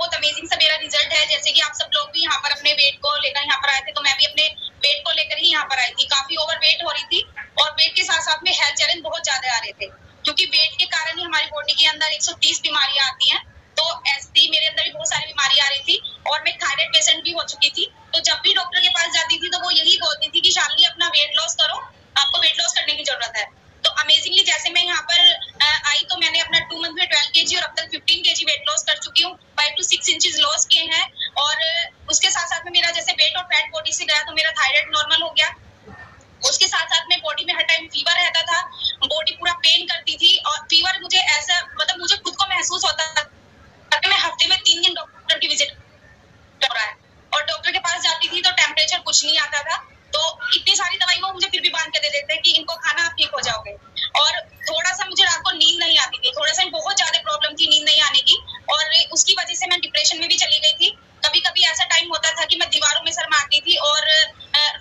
बहुत अमेजिंग सा मेरा रिजल्ट है। जैसे कि आप सब लोग भी यहाँ पर अपने वेट को लेकर यहाँ पर आए थे, तो मैं भी अपने वेट को लेकर ही यहाँ पर आई थी। काफी ओवर वेट हो रही थी और वेट के साथ साथ में हेल्थ चैलेंज बहुत ज्यादा आ रहे थे, क्योंकि वेट के कारण ही हमारी बॉडी के अंदर 130 बीमारियां आती हैं। तो ऐसी मेरे अंदर भी बहुत सारी बीमारी आ रही थी और मैं थायराइड पेशेंट भी हो चुकी थी। तो जब भी डॉक्टर के पास जाती थी तो वो यही बोलती थी कि शालिनी अपना वेट लॉस करो, आपको वेट लॉस करने की जरूरत है। तो अमेजिंगली जैसे मैं यहाँ पर आई तो मैंने अपना 2 मंथ में 12 kg और अब तक 15 kg वेट लॉस कर चुकी हूँ। 5 to 6 इंचेस लॉस किए हैं और उसके साथ साथ में मेरा जैसे वेट और फैट बॉडी से गया तो मेरा थायराइड नॉर्मल हो गया। उसके साथ साथ में बॉडी में हर टाइम फीवर रहता था, बॉडी पूरा पेन करती थी और फीवर मुझे ऐसा मतलब मुझे खुद को महसूस होता था कि मैं हफ्ते में 3 दिन डॉक्टर की विजिट कर रहा है और डॉक्टर के पास जाती थी तो टेम्परेचर कुछ नहीं आता था। तो इतनी सारी दवाई वो मुझे फिर भी बांध के दे देते कि इनको खाना आप ठीक हो जाओगे। और थोड़ा सा मुझे रात को नींद नहीं आती थी, थोड़ा सा बहुत ज्यादा प्रॉब्लम थी नींद नहीं आने की और उसकी वजह से मैं डिप्रेशन में भी चली गई थी। कभी कभी ऐसा टाइम होता था कि मैं दीवारों में सर मारती थी और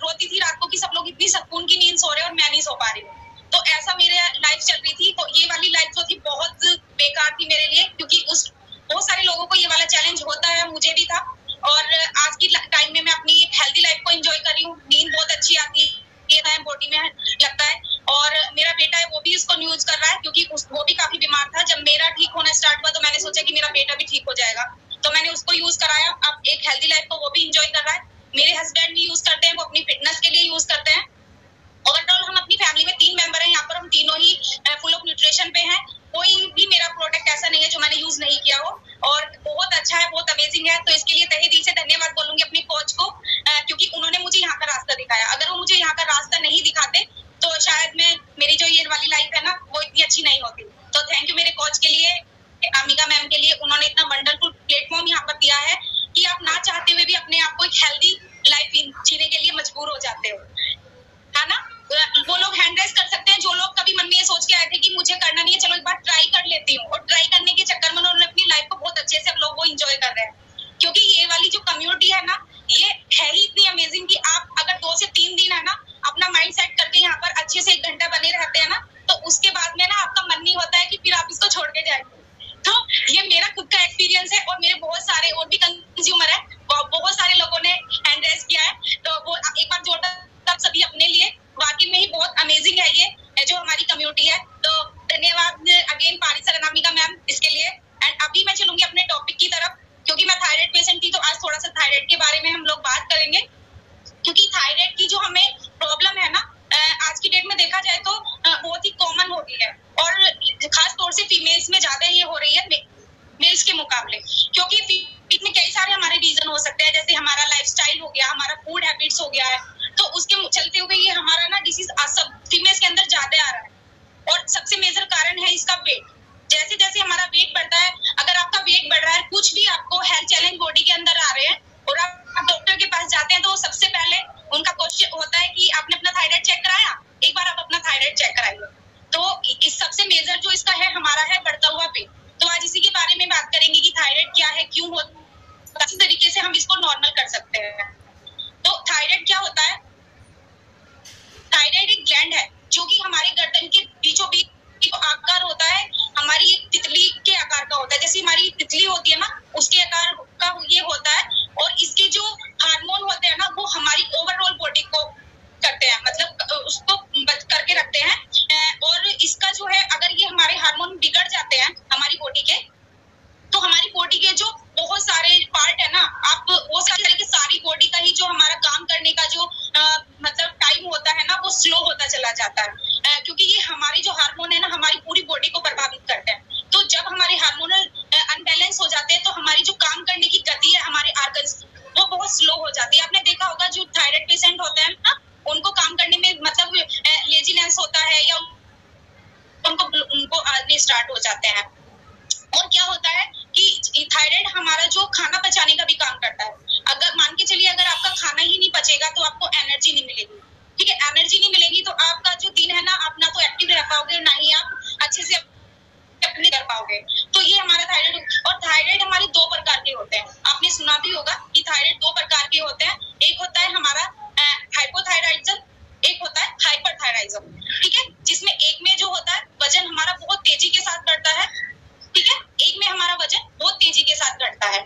रोती थी रात को कि सब लोग इतनी सुकून की नींद सो रहे और मैं नहीं सो पा रही हूँ। तो ऐसा मेरे लाइफ चल रही थी। तो ये वाली लाइफ जो थी बहुत बेकार थी मेरे लिए, क्योंकि उस बहुत सारे लोगों को ये वाला चैलेंज होता है, मुझे भी था। और आज की टाइम में मैं अपनी हेल्दी लाइफ को एंजॉय कर रही हूँ, नींद बहुत अच्छी आती है, बॉडी में लगता है। और मेरा बेटा है वो भी इसको यूज कर रहा है, क्योंकि वो भी काफी बीमार था। जब मेरा ठीक होना स्टार्ट हुआ तो मैंने सोचा कि मेरा बेटा भी ठीक हो जाएगा, तो मैंने उसको यूज कराया। अब एक हेल्दी लाइफ को वो भी एंजॉय कर रहा है। मेरे हस्बैंड भी यूज करते हैं, वो अपनी फिटनेस के लिए यूज करते हैं। ओवरऑल हम अपनी फैमिली में 3 मेंबर हैं यहाँ पर, हम तीनों ही फुल ऑफ न्यूट्रिशन पे हैं। कोई भी मेरा प्रोडक्ट ऐसा नहीं है जो मैंने यूज नहीं किया हो और बहुत अच्छा है, बहुत अमेजिंग है। तो इसके लिए तहे दिल से धन्यवाद बोलूंगी अपनी कोच को, क्योंकि उन्होंने मुझे यहाँ का रास्ता दिखाया। अगर वो मुझे यहाँ का रास्ता नहीं दिखाते तो शायद मैं मेरी जो ये वाली लाइफ है ना वो इतनी अच्छी नहीं होती। तो थैंक यू मेरे कोच के लिए, अमिका मैम के लिए। उन्होंने इतना वंडरफुल प्लेटफॉर्म यहाँ पर दिया है कि आप ना चाहते हुए भी अपने आप को एक हेल्दी लाइफ जीने के लिए मजबूर हो जाते हो, है ना। वो लोग हैंड रेस कर सकते हैं जो लोग कभी मन में ये सोच के आए थे कि मुझे करना नहीं है, चलो एक बार ट्राई कर लेती हूँ, और ट्राई करने के चक्कर में उन्होंने अपनी लाइफ को बहुत अच्छे से अब लोग वो एंजॉय कर रहे हैं। क्योंकि ये वाली जो कम्युनिटी है ना ये है ही इतनी अमेजिंग कि आप अगर 2 से 3 दिन है ना अपना माइंड सेट करके यहाँ पर अच्छे से 1 घंटा बने रहते हैं ना, तो उसके बाद में ना आपका मन नहीं होता है कि फिर आप इसको छोड़ के जाएंगे। तो ये मेरा खुद का एक्सपीरियंस है और मेरे बहुत सारे और भी कंज्यूमर है, बहुत सारे लोगों ने हैंड रेस किया है। तो वो एक बार जोड़ता तब सभी अपने लिए वाकई में ही बहुत अमेजिंग है ये जो हमारी कम्युनिटी है। तो धन्यवाद अगेन पारिस अनामिका मैम इसके लिए। एंड अभी मैं चलूंगी अपने टॉपिक की तरफ, क्योंकि मैं थायराइड पेशेंट थी तो आज थोड़ा सा थायराइड के बारे में हम लोग बात करेंगे। क्योंकि थायराइड की जो हमें प्रॉब्लम है ना आज की डेट में देखा जाए तो बहुत ही कॉमन हो गई है और खास तौर से फीमेल्स में ज्यादा ये हो रही है मेल्स के मुकाबले। क्योंकि इसमें कई सारे हमारे रीजन हो सकते हैं, जैसे हमारा लाइफस्टाइल हो गया, हमारा फूड हैबिट्स हो गया है, तो उसके चलते हुए ये हमारा ना डिसीज सब फीमेल्स के अंदर ज्यादा आ रहा है। और सबसे मेजर कारण है इसका वेट। जैसे जैसे हमारा वेट बढ़ता है, अगर आपका वेट बढ़ रहा है, कुछ भी आपको हेल्थ चैलेंज बॉडी के अंदर आ रहे हैं और आप डॉक्टर के पास जाते हैं तो सबसे पहले उनका क्वेश्चन होता है कि आपने अपना थायराइड चेक कराया, एक बार आप अपना थायराइड चेक कराइए। तो इस सबसे मेजर जो इसका है हमारा है बढ़ता हुआ वेट। तो आज इसी के बारे में बात करेंगे कि थायराइड क्या है, क्यों होता है, किस तरीके से हम इसको नॉर्मल कर सकते हैं। तो थायराइड क्या होता है? थायराइड एक ग्लैंड है जो कि हमारे गर्दन के बीचों बीच आकार होता है, हमारी एक तितली के आकार का होता है। जैसे हमारी तितली होती है ना उसके आकार का ये होता है। और इसके जो हार्मोन होते हैं ना वो हमारी ओवरऑल बॉडी को करते हैं, मतलब उसको करके रखते हैं। और इसका जो है अगर ये हमारे हार्मोन बिगड़ जाते हैं हमारी बॉडी के, तो हमारी बॉडी के जो बहुत सारे पार्ट है ना, आप वो सारी बॉडी का ही जो हमारा काम करने का जो मतलब टाइम होता है ना वो स्लो होता चला जाता है। क्योंकि ये हमारे जो हार्मोन है ना हमारी पूरी बॉडी को प्रभावित करते हैं। तो जब हमारे हार्मोनल अनबैलेंस हो जाते हैं तो हमारी जो काम करने की गति है हमारे आर्गन्स वो बहुत स्लो हो जाती है। आपने देखा होगा जो थायराइड पेशेंट होते हैं ना उनको काम करने में मतलब लेजीनेस होता है या उनको आने स्टार्ट हो जाते हैं। और क्या होता है कि थायराइड हमारा जो खाना पचाने का भी काम करता है। अगर मान के चलिए अगर आपका खाना ही नहीं पचेगा तो आपको एनर्जी नहीं मिलेगी, ठीक है। एनर्जी नहीं मिलेगी तो आपका जो दिन है ना आप ना तो एक्टिव रह पाओगे ना ही आप अच्छे से अपने कर पाओगे। तो ये हमारा थायराइड। और थायराइड हमारे 2 प्रकार के होते हैं, आपने सुना भी होगा कि थायराइड 2 प्रकार के होते हैं। एक होता है हमारा हाइपोथायराइडिज्म, एक होता है हाइपरथायराइडिज्म, ठीक है। जिसमें एक में जो होता है वजन हमारा बहुत तेजी के साथ बढ़ता है, ठीक है। एक में हमारा वजन बहुत तेजी के साथ घटता है।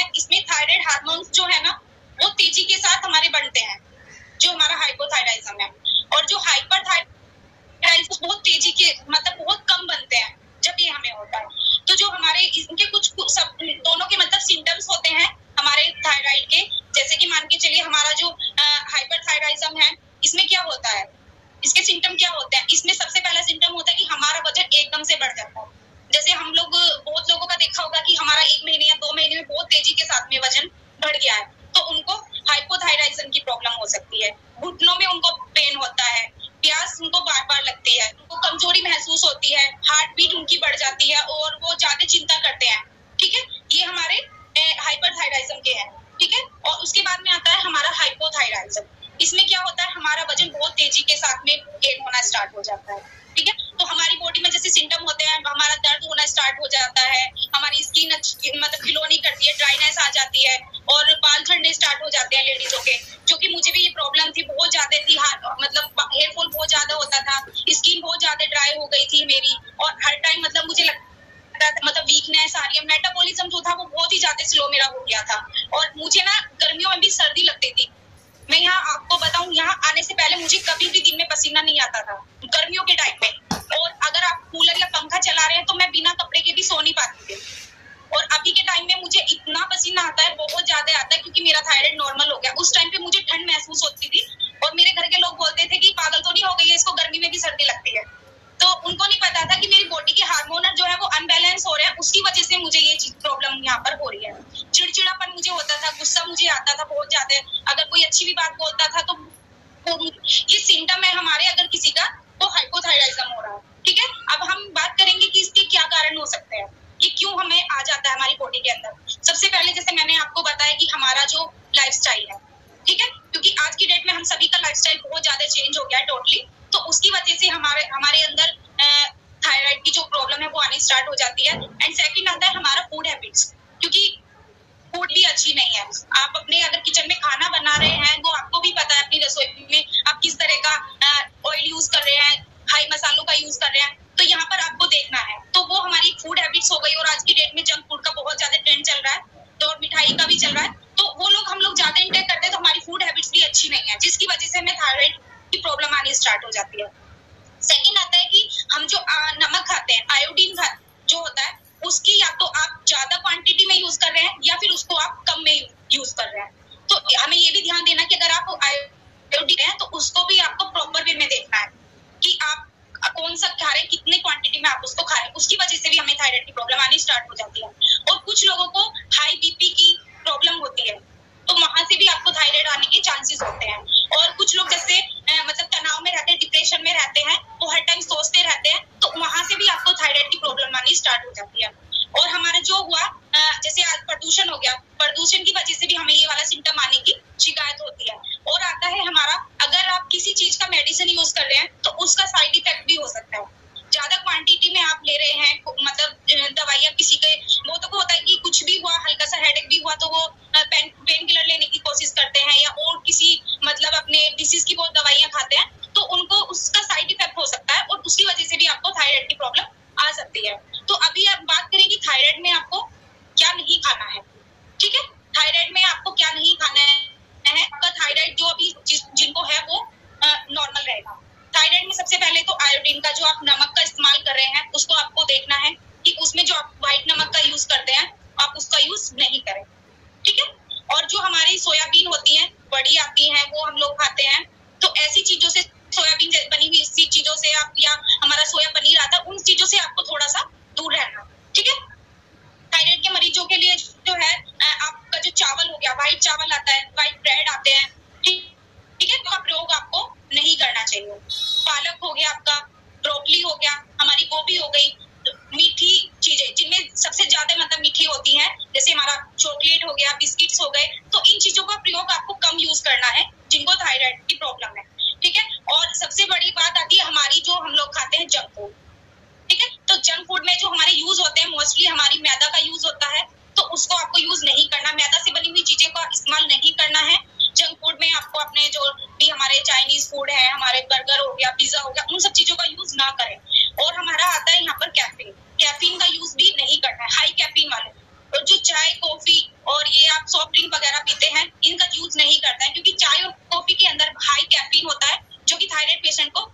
हैं, इसमें थायराइड हार्मोन्स जो है ना वो तेजी के साथ हमारे बनते हैं, जो हमारा हाइपोथायराइडिज्म है। और जो हाइपरथायराइडिज्म बहुत तेजी के मतलब बहुत कम बनते हैं जब ये हमें होता है। तो जो हमारे इनके कुछ सब दोनों के मतलब सिम्टम्स होते हैं हमारे थायराइड के, जैसे कि मान के चलिए हमारा जो हाइपरथायराइडिज्म है इसमें क्या होता है, इसके सिम्टम क्या होते हैं। इसमें सबसे पहला सिम्टम होता है कि हमारा वजन एकदम से बढ़ जाता है। जैसे हम लोग बहुत लोगों का देखा होगा कि हमारा 1 महीने या 2 महीने में बहुत तेजी के साथ में वजन बढ़ गया है, तो उनको हाइपोथायराइडिज्म की प्रॉब्लम हो सकती है। घुटनों में उनको पेन होता है, प्यास उनको बार बार लगती है, उनको कमजोरी महसूस होती है, हार्ट बीट उनकी बढ़ जाती है और वो ज्यादा चिंता करते हैं। ठीक है, ये हमारे हाइपरथायराइडिज्म के हैं। ठीक है, और उसके बाद में आता है हमारा हाइपोथायराइडिज्म। इसमें क्या होता है, हमारा वजन बहुत तेजी के साथ में गेन होना स्टार्ट हो जाता है। ठीक है, तो हमारी बॉडी में जैसे सिम्टम होते हैं, हमारा दर्द होना स्टार्ट हो जाता है, हमारी स्किन मतलब ग्लो नहीं करती है, ड्राइनेस आ जाती है और बाल झड़ने स्टार्ट हो जाते हैं लेडीजों के, जो कि मुझे भी ये प्रॉब्लम थी, बहुत ज्यादा थी। मतलब हेयर फॉल बहुत ज्यादा होता था, स्किन बहुत ज्यादा ड्राई हो गई थी मेरी, और हर टाइम मतलब मुझे लगता था मतलब वीकनेस आ रही है। मेटाबॉलिज्म जो था वो बहुत ही ज्यादा स्लो मेरा हो गया था, और मुझे ना गर्मियों में भी सर्दी लगती थी। मैं यहाँ आपको बताऊं, यहाँ आने से पहले मुझे कभी भी दिन में पसीना नहीं आता था गर्मियों के टाइम में, और अगर आप कूलर या पंखा चला रहे हैं तो मैं बिना कपड़े के भी सो नहीं पाती थी। और अभी के टाइम में मुझे इतना पसीना आता है, बहुत ज्यादा आता है, क्योंकि मेरा थायराइड नॉर्मल हो गया। उस टाइम पे मुझे ठंड महसूस होती थी और मेरे घर के लोग बोलते थे कि पागल तो नहीं हो गई है, इसको गर्मी में भी सर्दी लगती है। तो उनको नहीं पता था कि मेरी बॉडी के हार्मोन जो है वो अनबैलेंस हो रहे हैं, उसकी वजह से मुझे ये प्रॉब्लम यहाँ पर हो रही है। चिड़चिड़ापन मुझे होता था, गुस्सा मुझे आता था बहुत ज्यादा, अगर कोई अच्छी भी बात बोलता था तो ये सिम्टम है हमारे अगर किसी का तो हाइपोथायराइडिज्म हो रहा है। ठीक है, अब हम बात करेंगे कि इसके क्या कारण हो सकते हैं, कि क्यों हमें आ जाता है हमारी बॉडी के अंदर। सबसे पहले जैसे मैंने आपको बताया कि हमारा जो लाइफस्टाइल है, ठीक है, क्योंकि आज की डेट में हम सभी का लाइफस्टाइल बहुत ज्यादा चेंज हो गया है टोटली, तो उसकी वजह से हमारे अंदर थायराइड की जो प्रॉब्लम है वो आनी स्टार्ट हो जाती है। एंड सेकंड आता है हमारा फूड हैबिट्स, क्योंकि फूड भी अच्छी नहीं है। आप अपने अगर किचन में खाना बना रहे हैं, वो आपको भी पता है अपनी रसोई में आप किस तरह का ऑयल यूज कर रहे हैं, हाई मसालों का यूज कर रहे हैं, तो यहाँ पर आपको देखना है। तो वो हमारी फूड हैबिट्स हो गई, और आज की डेट में जंक फूड का बहुत ज्यादा ट्रेंड चल रहा है, तो और मिठाई का भी चल रहा है, तो वो लोग हम लोग ज्यादा इंटेक करते हैं, तो हमारी फूड हैबिट्स भी अच्छी नहीं है, जिसकी वजह से हमें थायराइड की प्रॉब्लम आनी स्टार्ट हो जाती है। सेकेंड आता है कि हम जो नमक खाते हैं, आयोडीन जो होता है, उसकी या तो आप ज्यादा क्वांटिटी में यूज कर रहे हैं या फिर उसको आप कम में यूज कर रहे हैं। तो हमें ये भी ध्यान देना कि अगर आप आयोडीन है तो उसको भी आपको प्रॉपर वे में देखना है कि आप कौन सा खा रहे हैं, कितने क्वांटिटी में आप उसको खा रहे हैं, उसकी वजह से भी हमें थायराइड की प्रॉब्लम आनी स्टार्ट हो जाती है। और कुछ लोगों को हाई बीपी की प्रॉब्लम होती है, तो वहां से भी आपको थायराइड आने के चांसेस होते हैं। और कुछ लोग जैसे मतलब तनाव में रहते हैं, डिप्रेशन में रहते हैं, वो हर टाइम सोचते रहते हैं, तो वहां से भी आपको थायराइड की प्रॉब्लम आनी स्टार्ट हो जाती है। और हमारा जो हुआ जैसे आज प्रदूषण हो गया, प्रदूषण की वजह से भी हमें ये वाला सिम्टम आने की शिकायत होती है। और आता है हमारा, अगर आप किसी चीज का मेडिसिन यूज कर रहे हैं तो उसका साइड इफेक्ट भी हो सकता है। ज्यादा क्वांटिटी में आप ले रहे हैं, मतलब दवाइयाँ किसी के वो तो होता है कि कुछ भी हुआ, हल्का सा हेडेक भी हुआ तो वो पेन किलर लेने की कोशिश करते हैं, या और किसी मतलब अपने डिसीज की वो दवाइयाँ खाते हैं, तो उनको उसका साइड इफेक्ट हो सकता है, और उसकी वजह से भी आपको थायराइड की प्रॉब्लम आ सकती है। तो अभी आप बात करें कि थायराइड में आपको क्या नहीं खाना है। ठीक है, थायराइड में आपको क्या नहीं खाना है। आपका थायराइड जो अभी जिनको है वो नॉर्मल रहेगा। थायराइड में सबसे पहले तो आयोडीन का जो आप नमक का इस्तेमाल कर रहे हैं उसको आपको देखना है कि उसमें जो आप व्हाइट नमक का यूज करते हैं आप उसका यूज नहीं करें। ठीक है, और जो हमारी सोयाबीन होती है, बड़ी आती है, वो हम लोग खाते हैं, तो ऐसी चीजों से, सोयाबीन बनी हुई इसी चीजों से आप, या हमारा सोया पनीर आता है, उन चीजों से आपको थोड़ा सा दूर रहना। ठीक है, थायराइड के मरीजों के लिए जो है आपका जो चावल हो गया, व्हाइट चावल आता है, व्हाइट ब्रेड आते हैं, ठीक है, तो प्रयोग आपको नहीं करना चाहिए। पालक हो गया आपका, ब्रोकली हो गया, हमारी गोभी हो गई, मीठी चीजें जिनमें सबसे ज्यादा मतलब मीठी होती हैं, जैसे हमारा चॉकलेट हो गया, बिस्किट्स हो गए, तो इन चीजों का प्रयोग आपको कम यूज करना है जिनको थायराइड की प्रॉब्लम है। ठीक है, और सबसे बड़ी बात आती है हमारी जो हम लोग खाते हैं जंक फूड। ठीक है, तो जंक फूड में जो हमारे यूज होते हैं मोस्टली हमारी मैदा का यूज होता है, तो उसको आपको यूज नहीं करना, मैदा से बनी हुई चीजें का इस्तेमाल नहीं करना है। जंक फूड में आपको अपने जो भी हमारे चाइनीज फूड है, हमारे बर्गर हो गया, पिज्जा हो गया, उन सब चीजों का यूज ना करें। और हमारा आता है यहाँ पर कैफीन का यूज भी नहीं करना है, हाई कैफीन वाले। और जो चाय कॉफी और ये आप सॉफ्ट ड्रिंक वगैरह पीते हैं, इनका यूज नहीं करता है, क्योंकि चाय और कॉफी के अंदर हाई कैफीन होता है, जो कि थायराइड पेशेंट को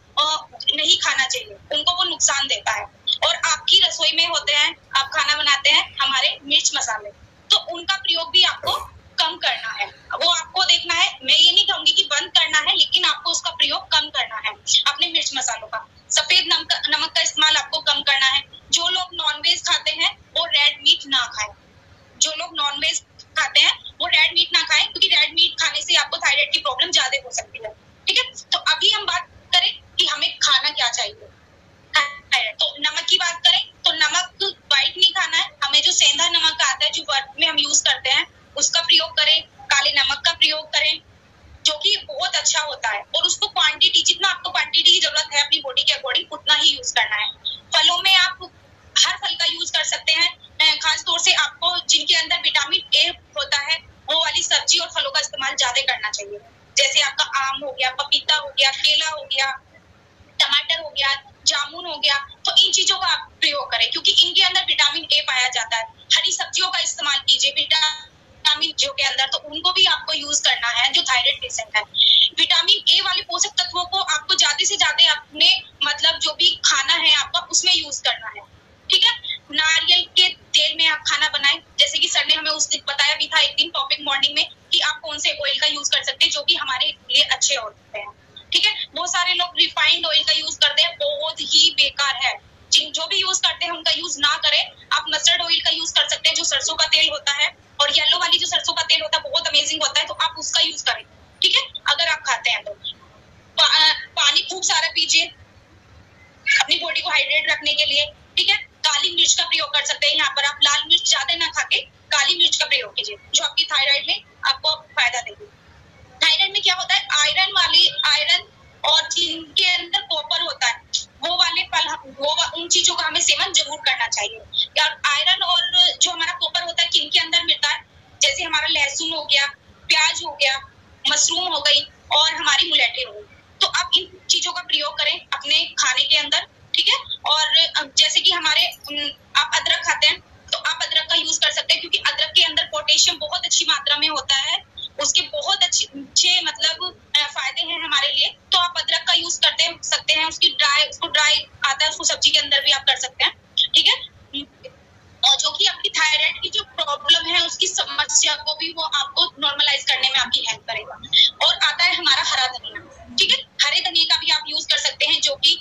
नहीं खाना चाहिए, उनको वो नुकसान देता है। और आपकी रसोई में होते हैं, आप खाना बनाते हैं, हमारे मिर्च मसाले, तो उनका प्रयोग भी आपको कम करना है। वो आपको देखना है, मैं ये नहीं कहूंगी कि बंद करना है, लेकिन आपको उसका प्रयोग कम करना है अपने मिर्च मसालों का। सफेद नमक का इस्तेमाल आपको कम करना है। जो लोग नॉनवेज खाते हैं वो रेड मीट ना खाएं। जो लोग नॉनवेज खाते हैं वो रेड मीट ना खाएं, क्योंकि रेड मीट खाने से आपको थायराइड की प्रॉब्लम ज्यादा हो सकती है। ठीक है, तो अभी हम बात करें कि हमें खाना क्या चाहिए। तो नमक की बात करें तो नमक व्हाइट नहीं खाना है, हमें जो सेंधा नमक आता है, जो वर्क में हम यूज करते हैं, उसका प्रयोग करें। काले नमक का प्रयोग करें, जो कि बहुत अच्छा होता है, और उसको क्वांटिटी, जितना आपको क्वांटिटी की जरूरत है अपनी बॉडी के अकॉर्डिंग, उतना ही यूज करना है। फलों में आप हर फल का यूज कर सकते हैं, खास तौर से आपको जिनके अंदर विटामिन ए होता है वो वाली सब्जी और फलों का इस्तेमाल ज्यादा करना चाहिए। जैसे आपका आम हो गया, पपीता हो गया, केला हो गया, टमाटर हो गया, जामुन हो गया, तो इन चीजों का आप प्रयोग करें, क्योंकि इनके अंदर विटामिन ए पाया जाता है। हरी सब्जियों का इस्तेमाल कीजिए विटामिन जो के अंदर, तो उनको भी आपको यूज करना है जो थायराइड पेशेंट है। विटामिन ए वाले पोषक तत्वों को आपको ज्यादा से ज्यादा अपने मतलब जो भी खाना है आपका उसमें यूज करना है। ठीक है, नारियल के तेल में आप खाना बनाएं, जैसे कि सर ने हमें उस दिन बताया भी था एक दिन टॉपिक मॉर्निंग में, कि आप कौन से ऑयल का यूज कर सकते हैं जो कि हमारे लिए अच्छे होते हैं। ठीक है, बहुत सारे लोग रिफाइंड ऑयल का यूज करते हैं, बहुत ही बेकार है। जो भी यूज करते हैं उनका यूज ना करें। आप मस्टर्ड ऑयल का यूज कर सकते हैं, जो सरसों का तेल होता है, और येलो वाली जो सरसों का तेल होता है बहुत अमेजिंग होता है, तो आप उसका यूज करें। ठीक है, अगर आप खाते हैं तो पानी खूब सारा पीजिए अपनी बॉडी को हाइड्रेट रखने के लिए। ठीक है, काली मिर्च का प्रयोग कर सकते हैं, यहाँ पर आप लाल मिर्च ज्यादा ना खा के काली मिर्च का प्रयोग कीजिए, जो आपकी थायराइड में आपको फायदा देगी। थायराइड में क्या होता है, आयरन और जिनके अंदर कॉपर होता है वो वाले फल, वो उन चीजों का हमें सेवन जरूर करना चाहिए। यार आयरन और जो हमारा कॉपर होता है किनके अंदर मिलता है, जैसे हमारा लहसुन हो गया, प्याज हो गया, मशरूम हो गई और हमारी मुलेठी हो गई, तो आप इन चीजों का प्रयोग करें अपने खाने के अंदर। ठीक है, और जैसे कि हमारे आप अदरक खाते हैं तो आप अदरक का यूज कर सकते हैं, क्योंकि अदरक के अंदर पोटेशियम बहुत अच्छी मात्रा में होता है, उसके बहुत अच्छे मतलब फायदे हैं हमारे लिए, तो आप अदरक का यूज करते सकते हैं। उसको ड्राई आता है, उसको सब्जी के अंदर भी आप कर सकते हैं। ठीक है, और जो कि आपकी थायराइड की जो प्रॉब्लम है उसकी समस्या को भी वो आपको नॉर्मलाइज करने में आपकी हेल्प करेगा। और आता है हमारा हरा धनिया। ठीक है, हरे धनिया का भी आप यूज कर सकते हैं, जो कि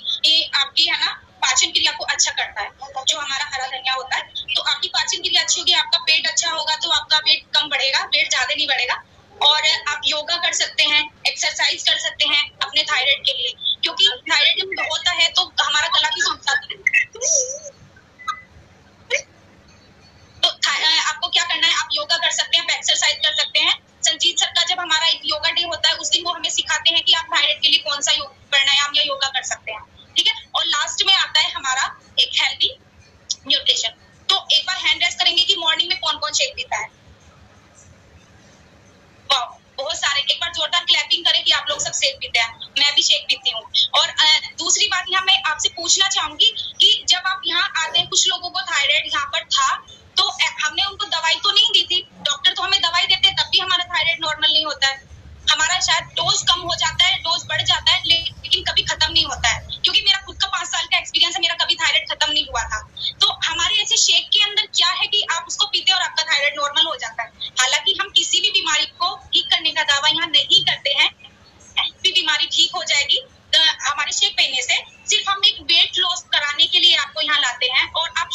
आपकी है ना पाचन क्रिया को अच्छा करता है। जो हमारा हरा धनिया होता है, तो आपकी पाचन क्रिया अच्छी होगी, आपका पेट अच्छा होगा, तो आपका वेट कम बढ़ेगा, वेट ज्यादा नहीं बढ़ेगा। और आप योगा कर सकते हैं, एक्सरसाइज कर सकते हैं अपने थायराइड के लिए, क्योंकि थायराइड जब होता है तो हमारा गला भी सूख जाता है। तो आपको क्या करना है, आप योगा कर सकते हैं, एक्सरसाइज कर सकते हैं। संजीत सर का जब हमारा एक योगा डे होता है उस दिन वो हमें सिखाते हैं कि आप थायराइड के लिए कौन सा प्राणायाम या योगा कर सकते हैं। ठीक है, और लास्ट में आता है हमारा एक हेल्दी न्यूट्रिशन। तो एक बार हैंड रेस करेंगे कि मॉर्निंग में कौन कौन शेक पीता है। वाह, बहुत सारे। एक बार जोरदार क्लैपिंग करें कि आप लोग सब शेक पीते हैं। मैं भी शेक पीती हूँ। और दूसरी बात यहाँ मैं आपसे पूछना चाहूंगी कि जब आप यहाँ आते हैं, कुछ लोगों को थायराइड यहाँ पर था, तो हमने उनको दवाई तो नहीं दी थी, डॉक्टर तो हमें दवाई देते हैं, तब भी हमारा थायराइड नॉर्मल नहीं होता है। हमारा शायद डोज कम हो जाता है, डोज बढ़ जाता है, लेकिन कभी खत्म नहीं होता है। क्योंकि मेरा खुद का 5 साल का एक्सपीरियंस है, मेरा कभी थायराइड खत्म नहीं हुआ था। तो हमारे ऐसे शेक के अंदर क्या है कि आप उसको पीते और आपका थायराइड नॉर्मल हो जाता है। हालांकि हम किसी भी बीमारी को ठीक करने का दावा यहाँ नहीं करते हैं, ऐसी बीमारी ठीक हो जाएगी हमारे शेक पीने से। सिर्फ हम एक वेट लॉस कराने के लिए आपको यहाँ लाते हैं। और आप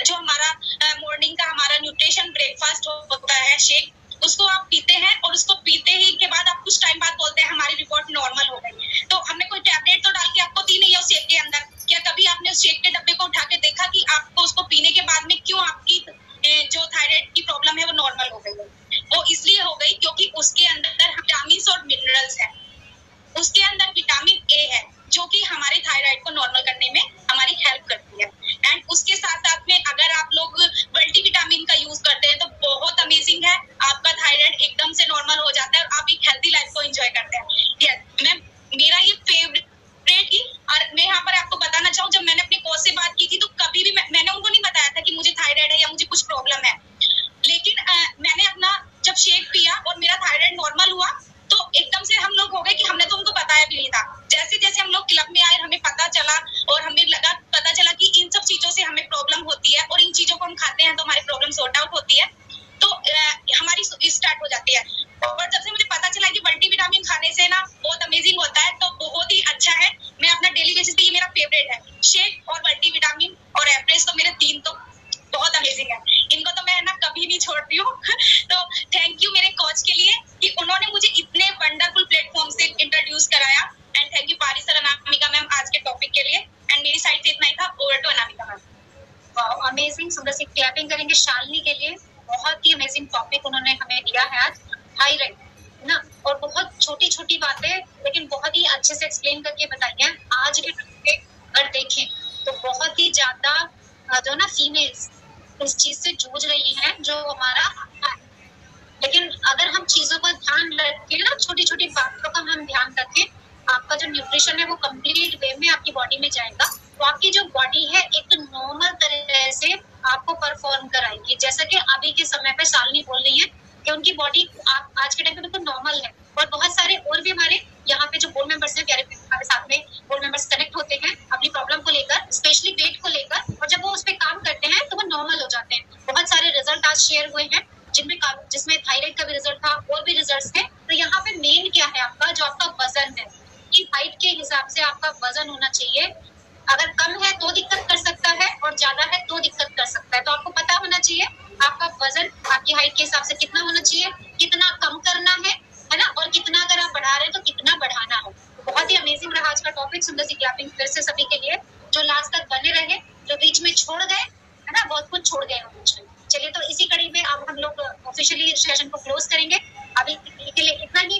जो हमारा मॉर्निंग का हमारा न्यूट्रिशन ब्रेकफास्ट होता है शेक, उसको आप पीते हैं, और उसको पीते ही के बाद आप कुछ टाइम बाद बोलते हैं हमारी रिपोर्ट नॉर्मल हो गई। तो हमने कोई टैबलेट तो डाल के आपको दी नहीं है उस शेक के अंदर। क्या कभी आपने उस शेक के डब्बे को उठा के देखा कि आपको उसको पीने के बाद में क्यों आपकी जो थायराइड की प्रॉब्लम है वो नॉर्मल हो गई है? वो इसलिए हो गई क्योंकि उसके अंदर विटामिन और मिनरल्स है। उसके अंदर विटामिन ए है, जो कि हमारे थायराइड को नॉर्मल करने में हमारी हेल्प करती है। एंड उसके साथ साथ में अगर आप लोग मल्टीविटामिन का यूज करते हैं तो बहुत अमेजिंग है, आपका थायराइड एकदम से नॉर्मल हो जाता है और आप एक हेल्दी लाइफ को एंजॉय करते हैं। मेरा ये फेवरेट थी। और मैं यहाँ पर आपको बताना चाहूँ, जब मैंने अपने कोच से बात की थी तो कभी भी मैंने उनको नहीं बताया था कि मुझे थायराइड है या मुझे कुछ प्रॉब्लम है। तो हमारी प्रॉब्लम सॉर्ट आउट होती है, तो हमारी स्टार्ट हो जाती है। और जब से मुझे पता चला कि मल्टीविटामिन खाने से ना बहुत अमेजिंग होता है, तो बहुत ही अच्छा है। मैं अपना डेली बेसिस पे, ये मेरा फेवरेट है, शेक और मल्टीविटामिन और एवरेज, तो मेरे 3 तो बहुत अमेजिंग है। इनको तो मैं ना कभी नहीं छोड़ती हूँ। तो थैंक यू मेरे कोच के लिए कि उन्होंने मुझे इतने वंडरफुल प्लेटफॉर्म से इंट्रोड्यूस कराया। एंड थैंक यू पारिस और अनामिका मैम आज के टॉपिक के लिए। एंड मेरी साइड से इतना ही था। Over to Anamika ma'am. Wow, amazing. सुंदर सी क्लैपिंग करेंगे शालिनी के लिए। बहुत ही अमेजिंग टॉपिक उन्होंने हमें दिया है आज, थायराइड ना, और बहुत छोटी छोटी बातें लेकिन बहुत ही अच्छे से एक्सप्लेन करके बताई है। आज के टॉपिक अगर देखें तो बहुत ही ज्यादा जो ना फीमेल्स इस चीज से जूझ रही हैं, जो हमारा, लेकिन अगर हम चीजों का ध्यान रखें ना, छोटी छोटी बातों का हम ध्यान रखें, आपका जो न्यूट्रिशन है वो कंप्लीट वे में आपकी बॉडी में जाएगा, तो आपकी जो बॉडी है एक नॉर्मल तरह से आपको परफॉर्म कराएगी। जैसा कि अभी के समय पे शालिनी बोल रही है कि उनकी बॉडी आज के टाइम पे बिल्कुल नॉर्मल है। और बहुत सारे और भी हमारे यहाँ पे जो बोर्ड मेंबर्स हैं, प्यारे हमारे साथ में बोर्ड मेंबर्स कनेक्ट होते हैं अपनी प्रॉब्लम को लेकर, स्पेशली वेट को लेकर, और जब वो उस पर काम करते हैं तो वो नॉर्मल हो जाते हैं। बहुत सारे रिजल्ट आज शेयर हुए हैं जिसमें थायराइड का भी रिजल्ट था और भी रिजल्ट है। तो यहाँ पे मेन क्या है आपका, जो आपका वजन है, कि हाइट के हिसाब से आपका वजन होना चाहिए। अगर कम है तो दिक्कत कर सकता है और ज्यादा है तो दिक्कत कर सकता है। तो आपको पता होना चाहिए आपका वजन आपकी हाइट के हिसाब से कितना होना चाहिए, कितना कम करना है ना, और कितना अगर आप बढ़ा रहे हैं तो कितना बढ़ाना है। तो बहुत ही अमेजिंग रहा आज का टॉपिक। सुंदर सी क्लैपिंग फिर से सभी के लिए जो लास्ट तक बने रहे, जो बीच में छोड़ गए है ना, बहुत कुछ छोड़ गए हम बीच में। चलिए, तो इसी कड़ी में अब हम लोग ऑफिशियली सेशन को क्लोज करेंगे। अभी के लिए इतना ही।